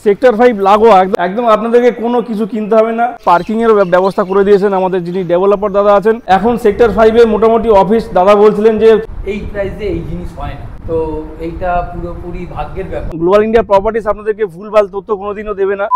Sector 5 লাগোয়া একদম আপনাদেরকে কোনো কিছু কিনতে হবে না। পার্কিং এর ব্যবস্থা করে দিয়েছেন আমাদের যিনি ডেভেলপার দাদা আছেন। এখন সেক্টর 5 এ মোটামুটি অফিস দাদা বলছিলেন যে এই প্রাইসে এই জিনিস হয় না, তো এইটা পুরোপুরি ভাগ্যের ব্যাপার। গ্লোবাল ইন্ডিয়া প্রপার্টিস আপনাদেরকে ভুলভাল তথ্য কোনোদিনও দেবে না।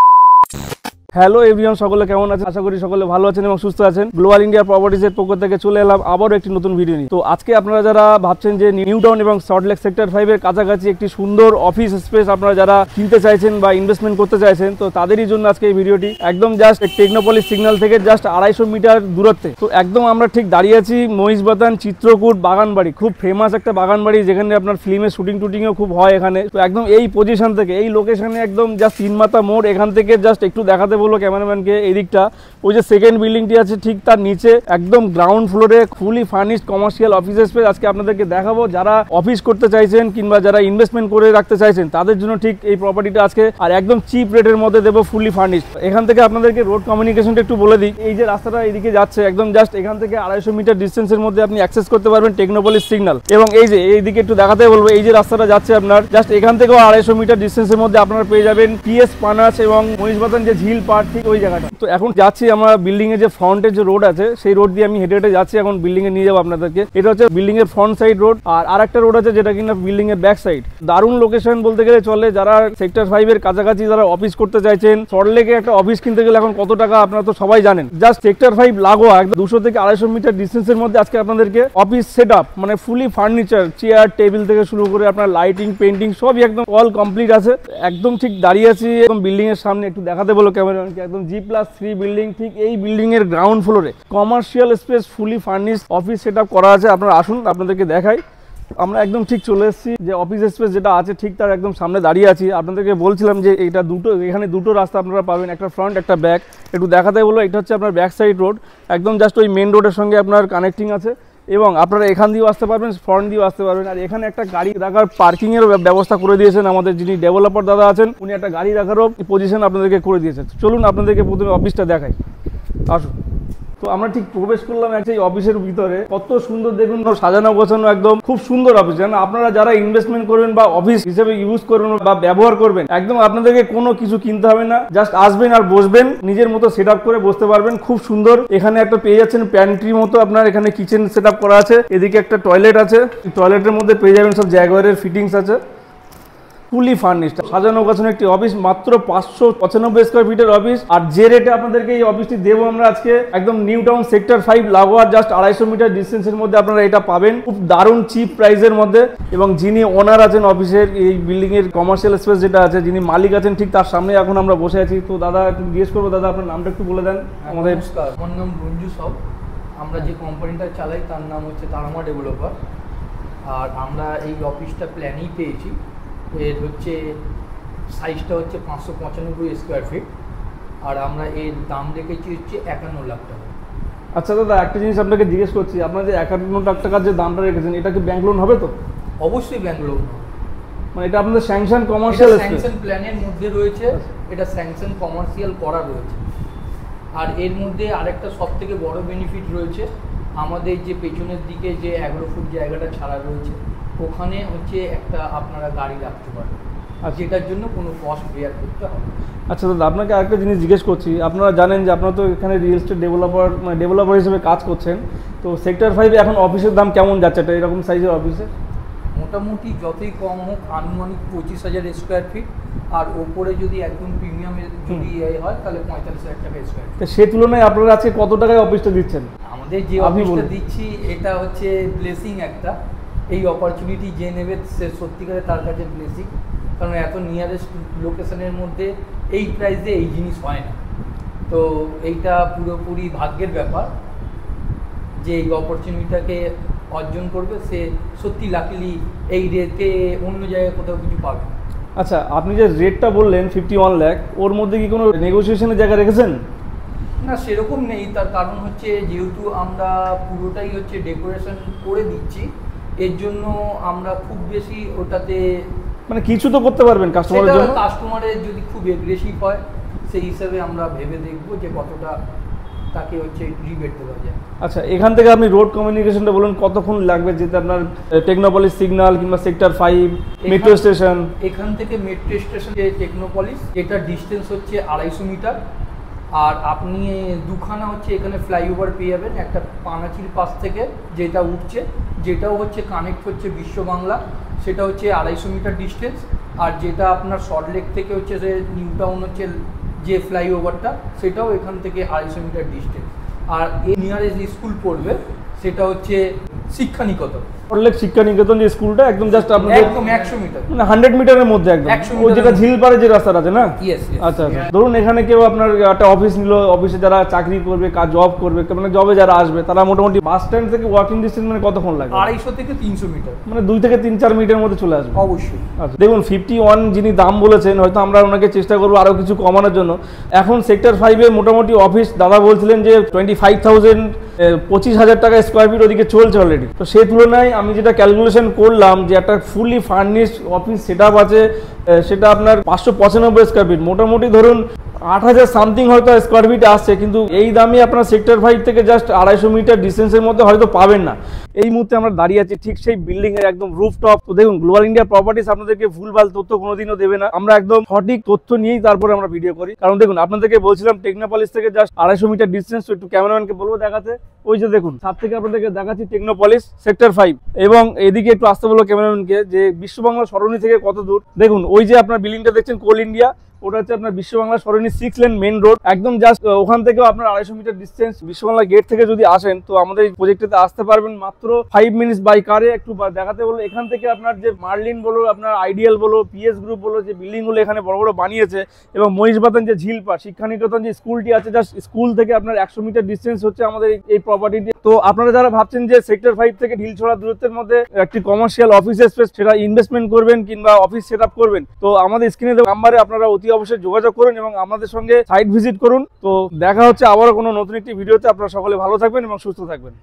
হ্যালো এভরিওয়ান, সকলে কেমন আছেন? আশা করি সকলে ভালো আছেন এবং সুস্থ আছেন। গ্লোবাল ইন্ডিয়া প্রপার্টিজের পক্ষ থেকে চলে এলাম আবারও একটি নতুন ভিডিও নিয়ে। তো আজকে আপনারা যারা ভাবছেন যে নিউ টাউন এবং সল্টলেক সেক্টর 5 এর কাছাকাছি একটি সুন্দর অফিস স্পেস আপনারা যারা কিনতে চাইছেন বা ইনভেস্টমেন্ট করতে চাইছেন, তো তাদেরই জন্য আজকে এই ভিডিওটি। একদম জাস্ট টেকনোপলিস সিগন্যাল থেকে জাস্ট 250 মিটার দূরত্বে। তো একদম আমরা ঠিক দাঁড়িয়ে আছি মহিষবাতান চিত্রকূট বাগানবাড়ি, খুব ফেমাস একটা বাগানবাড়ি, যেখানে আপনার ফিল্মের শুটিং টুটিংও খুব হয় এখানে। তো একদম এই পজিশন থেকে, এই লোকেশনে একদম জাস্ট 3 মাথা মোড়, এখান থেকে জাস্ট একটু দেখাতে বলবো ক্যামেরাম্যানকে এই দিকটা। ওই যে সেকেন্ড বিল্ডিংটি আছে ঠিক তার নিচে একদম গ্রাউন্ড ফ্লোরে ফুলি ফার্নিশড কমার্শিয়াল অফিস স্পেস আজকে আপনাদেরকে দেখাবো। যারা অফিস করতে চাইছেন কিংবা যারা ইনভেস্টমেন্ট করে রাখতে চাইছেন তাদের জন্য ঠিক এই প্রপার্টিটা আজকে, আর একদম চিপ রেটের মধ্যে দেবো, ফুলি ফার্নিশড। এখান থেকে আপনাদেরকে রোড কমিউনিকেশনটা একটু বলে দিই। এই যে রাস্তাটা এইদিকে যাচ্ছে, একদম জাস্ট এখান থেকে 250 মিটার ডিস্টেন্সের মধ্যে আপনি অ্যাক্সেস করতে পারবেন টেকনোপলিস সিগন্যাল। এবং এই যে এইদিকে একটু দেখাতে বলবো, এই যে রাস্তাটা যাচ্ছে আপনার জাস্ট এখান থেকেও 250 মিটার ডিস্টেন্সের মধ্যে আপনারা পেয়ে যাবেন পিএস পানাস এবং মহিষবাতান যে ঝিল পার্ক, ঠিক ওই জায়গাটা। তো এখন যাচ্ছি আমরা বিল্ডিং এর যে ফ্রন্টের যে রোড আছে সেই রোড দিয়ে আমি হেঁটে হেঁটে যাচ্ছি এখন বিল্ডিং এ নিয়ে যাবো আপনাদেরকে। এটা হচ্ছে বিল্ডিং এর ফ্রন্ট সাইড রোড, আর আরেকটা রোড আছে যেটা কিনা বিল্ডিং এর ব্যাক সাইড। দারুণ লোকেশন বলতে গেলে চলে। যারা সেক্টর 5 এর কাছাকাছি যারা অফিস করতে চাইছেন, সল্টলেকে একটা অফিস কিনতে গেলে এখন কত টাকা আপনারা তো সবাই জানেন। জাস্ট সেক্টর 5 লাগোয়া একদম 200 থেকে 250 মিটার ডিস্টেন্সের মধ্যে আজকে আপনাদেরকে অফিস সেট আপ, মানে ফুলি ফার্নিচার, চেয়ার টেবিল থেকে শুরু করে আপনার লাইটিং পেন্টিং সবই একদম অল কমপ্লিট আছে। একদম ঠিক দাঁড়িয়ে আছি একদম বিল্ডিং এর সামনে, একটু দেখাতে বলো ক্যামেরাম্যানকে। একদম G+3 বিল্ডিং, ঠিক এই বিল্ডিং এর গ্রাউন্ড ফ্লোরে কমার্শিয়াল স্পেস ফুলি ফার্নিশড অফিস সেটআপ করা আছে। আপনারা আসুন আপনাদেরকে দেখাই। আমরা একদম ঠিক চলে এসেছি যে অফিস স্পেস যেটা আছে ঠিক তার একদম সামনে দাঁড়িয়ে আছি। আপনাদেরকে বলছিলাম যে এটা এখানে দুটো রাস্তা আপনারা পাবেন, একটা ফ্রন্ট একটা ব্যাক। একটু দেখাতে বলো, এটা হচ্ছে আপনার ব্যাক সাইড রোড, একদম জাস্ট ওই মেন রোডের সঙ্গে আপনার কানেক্টিং আছে। এবং আপনারা এখান দিয়েও আসতে পারবেন, ফ্রন্ট দিয়েও আসতে পারবেন। আর এখানে একটা গাড়ি রাখার পার্কিং এর ব্যবস্থা করে দিয়েছেন আমাদের যিনি ডেভেলপার দাদা আছেন, উনি একটা গাড়ি রাখারও পজিশন আপনাদেরকে করে দিয়েছেন। চলুন আপনাদেরকে প্রথমে অফিসটা দেখাই, আসুন। তো আমরা ঠিক প্রবেশ করলাম একটা এই অফিসের ভিতরে। কত সুন্দর দেখুন, সাজানো গোছানো, একদম খুব সুন্দর অফিস। জানেন, আপনারা যারা ইনভেস্টমেন্ট করবেন বা অফিস হিসেবে ইউজ করবেন বা ব্যবহার করবেন, একদম আপনাদেরকে কোনো কিছু কিনতে হবে না। জাস্ট আসবেন আর বসবেন, নিজের মতো সেট আপ করে বসতে পারবেন। খুব সুন্দর। এখানে একটা পেয়ে যাচ্ছেন প্যান্ট্রি মতো, আপনার এখানে কিচেন সেট আপ করা আছে। এদিকে একটা টয়লেট আছে, টয়লেটের মধ্যে পেয়ে যাবেন সব জাগুয়ারের ফিটিংস আছে। ফুলি ফার্নিশড সাজানো গোছানো একটি অফিস, মাত্র 595 স্কোয়ার ফিটের অফিস। আর যে রেটে আপনাদেরকে এই অফিসটি দেবো আমরা আজকে, একদম নিউ টাউন সেক্টর 5 লাগোয়া জাস্ট 250 মিটার ডিস্টেন্সের মধ্যে আপনারা এটা পাবেন খুব দারুণ চিপ প্রাইসের মধ্যে। এবং যিনি ওনার আছেন অফিসের, এই বিল্ডিং এর কমার্শিয়াল স্পেস যেটা আছে, যিনি মালিক আছেন, ঠিক তার সামনে এখন আমরা বসে আছি। তো দাদা একটু জিজ্ঞেস করবো, দাদা আপনার নামটা একটু বলে দেন আমাদের। নমস্কার, আমার নাম রঞ্জু সব। আমরা যে কোম্পানিটা চালাই তার নাম হচ্ছে তারামা ডেভেলপার। আর আমরা এই অফিসটা প্ল্যানেই পেয়েছি। এর হচ্ছে সাইজটা হচ্ছে 595 স্কোয়ার ফিট, আর আমরা এর দাম রেখেছি হচ্ছে 51 লাখ টাকা। আচ্ছা দাদা, একটা জিনিস আপনাকে জিজ্ঞেস করছি, আপনার যে 51 লাখ টাকার যে দামটা রেখেছেন, এটা কি ব্যাংক লোন হবে তো? অবশ্যই ব্যাংক লোন, মানে এটা আপনাদের স্যাংশন কমার্শিয়াল স্যাংশন প্ল্যানের মধ্যে রয়েছে, এটা স্যাংশন কমার্শিয়াল করা রয়েছে। আর এর মধ্যে আরেকটা সব থেকে বড় বেনিফিট রয়েছে, আমাদের যে পেছনের দিকে যে 11 ফুট জায়গাটা ছাড়া রয়েছে, ওখানে হচ্ছে একটা আপনারা গাড়ি রাখতে পারেন, আর যেটার জন্য কোনো কস্ট বেয়ার করতে হবে। আচ্ছা দাদা, আপনাকে আরেকটা জিনিস জিজ্ঞেস করছি। আপনারা জানেন যে আপনারা তো এখানে রিয়েল এস্টেট ডেভেলপার হিসেবে কাজ করছেন। তো সেক্টর 5 এখন অফিসের দাম কেমন যাচ্ছে এটা এরকম সাইজের অফিসে? মোটামুটি যতই কম হোক, আনুমানিক 25,000 স্কোয়ার ফিট, আর ওপরে যদি একদম প্রিমিয়ামের যদি হয় তাহলে 45,000 টাকা স্কোয়ার ফিট। তো সেই তুলনায় আপনারা আজকে কত টাকায় অফিসটা দিচ্ছেন? আমাদের যে অফিসটা দিচ্ছি এটা হচ্ছে ব্লেসিং একটা। এই অপরচুনিটি যে নেবে সে সত্যিকারে তার কাছে ব্লেসিং, কারণ এত নিয়ারেস্ট লোকেশনের মধ্যে এই প্রাইসে এই জিনিস হয় না। তো এইটা পুরোপুরি ভাগ্যের ব্যাপার, যে এই অপরচুনিটিটাকে অর্জন করবে সে সত্যি লাকিলি এই রেটে অন্য জায়গায় কোথাও কিছু পাবে। আচ্ছা, আপনি যে রেটটা বললেন 51 লাখ, ওর মধ্যে কি কোনো নেগোসিয়েশনের জায়গা রেখেছেন? না, সেরকম নেই। তার কারণ হচ্ছে যেহেতু আমরা পুরোটাই হচ্ছে ডেকোরেশন করে দিচ্ছি, এর জন্য আমরা খুব বেশি ওটাতে মানে কিছু তো করতে পারবেন কাস্টমারের জন্য। কাস্টমারের যদি খুব এগ্রেসিভ হয় সেই হিসাবে আমরা ভেবে দেখবো যে কতটা তাকে হচ্ছে রিবেট দেওয়া যায়। আচ্ছা, এখান থেকে আপনি রোড কমিউনিকেশনটা বলুন কতক্ষণ লাগবে যেতে আপনার টেকনোপলিস সিগন্যাল কিংবা সেক্টর 5 মেট্রো স্টেশন? এখান থেকে মেট্রো স্টেশন যে টেকনোপলিস, এটা ডিস্টেন্স হচ্ছে 250 মিটার। আর আপনি দুখানা হচ্ছে এখানে ফ্লাইওভার পেয়ে যাবেন, একটা পানাচির পাশ থেকে যেটা উঠছে, যেটাও হচ্ছে কানেক্ট হচ্ছে বিশ্ব বাংলা, সেটা হচ্ছে 250 মিটার ডিস্টেন্স। আর যেটা আপনার সল্টলেক থেকে হচ্ছে যে নিউ টাউন হচ্ছে যে ফ্লাইওভারটা, সেটাও এখান থেকে 250 মিটার ডিস্টেন্স। আর এই নিয়ারেস্ট স্কুল পড়বে সেটা হচ্ছে শিক্ষানিকেতন। সল্টলেক শিক্ষানিকেতন যে স্কুলটা একদম জাস্ট আপনাদের একদম 100 মিটার, মানে 100 মিটারের মধ্যে একদম, 100 ওই যেটা ঝিলপাড়ে যে রাস্তাটা আছে না? ইয়েস। আচ্ছা আচ্ছা, ধরুন এখানে কেউ আপনার একটা অফিস নিল, অফিসে যারা চাকরি করবে, কাজ জব করবে, মানে জবে যারা আসবে, তারা মোটামুটি বাস স্ট্যান্ড থেকে ওয়াকিং ডিস্টেন্স মানে কতক্ষণ লাগবে? 250 থেকে 300 মিটার, মানে 2 থেকে 3-4 মিনিটের মধ্যে চলে আসবে অবশ্যই। আচ্ছা, দেখুন 51 যিনি দাম বলেছেন, হয়তো আমরা ওনাকে চেষ্টা করবো আরও কিছু কমানোর জন্য। এখন সেক্টর 5-এ মোটামুটি অফিস দাদা বলছিলেন যে 25,000 25,000 টাকা স্কোয়ার ফিট ওদিকে চলছে অলরেডি। তো সেই তুলনায় আমি যেটা ক্যালকুলেশন করলাম যে একটা fully furnished office set up আছে, সেটা আপনার 595 স্কোয়ার ফিট, মোটামুটি ধরুন 8,000 সামথিং হয়তো স্কোয়ার ফিট আসছে, কিন্তু এই দামে আপনার সেক্টর 5 থেকে জাস্ট 250 মিটার ডিস্টেন্সের মধ্যে হয়তো পাবেন না। এই মুহূর্তে আমরা দাঁড়িয়ে আছি ঠিক সেই বিল্ডিং এর একদম রুফটপ। তো দেখুন, গ্লোবাল ইন্ডিয়া প্রপার্টিজ আপনাদেরকে ভুলভাল তথ্য কোনোদিনও দেবে না, আমরা একদম সঠিক তথ্য নিয়েই তারপরে আমরা ভিডিও করি। কারণ দেখুন, আপনাদেরকে বলছিলাম টেকনোপলিস থেকে জাস্ট 250 মিটার ডিস্টেন্স। একটু ক্যামেরাম্যানকে বলবো দেখাতে, ওই যে দেখুন সাত থেকে আপনাদেরকে দেখাচ্ছি টেকনোপলিস সেক্টর 5, এবং এদিকে একটু আসতে বলবো ক্যামেরাম্যানকে যে বিশ্ববাংলা সরণি থেকে কত দূর। দেখুন ওই যে আপনার বিল্ডিংটা দেখছেন কোল ইন্ডিয়া, ওটা হচ্ছে আপনার বিশ্ববাংলা সরণি 6 লেন মেইন রোড, একদম জাস্ট ওখান থেকেও আপনার 250 মিটার ডিস্টেন্স। বিশ্ববাংলা গেট থেকে যদি আসেন তো আমাদের এই প্রজেক্টে আসতে পারবেন মাত্র 5 মিনিটস বাই কারে। একটু দেখাতে বলো, এখান থেকে আপনার যে মার্লিন বলো, আপনার আইডিয়াল বলো, পিএস গ্রুপ বলো, যে বিল্ডিংগুলো এখানে বড় বড় বানিয়েছে, এবং মহিষবাতান যে ঝিলপাড় শিক্ষানিকেতন যে স্কুলটি আছে, জাস্ট স্কুল থেকে আপনার 100 মিটার ডিস্টেন্স হচ্ছে আমাদের এই প্রপার্টিটি। তো আপনারা যারা ভাবছেন যে সেক্টর 5 থেকে ঢিলছড়া দূরত্বের মধ্যে একটি কমার্শিয়াল অফিস স্পেস সেটা ইনভেস্টমেন্ট করবেন কিংবা অফিস সেট আপ করবেন, তো আমাদের স্ক্রিনে দেওয়া নাম্বারে আপনারা অতি অবশ্যই যোগাযোগ করুন এবং আমাদের সঙ্গে সাইট ভিজিট করুন। তো দেখা হচ্ছে আবারও কোনো নতুন একটি ভিডিওতে। আপনারা সকলে ভালো থাকবেন এবং সুস্থ থাকবেন।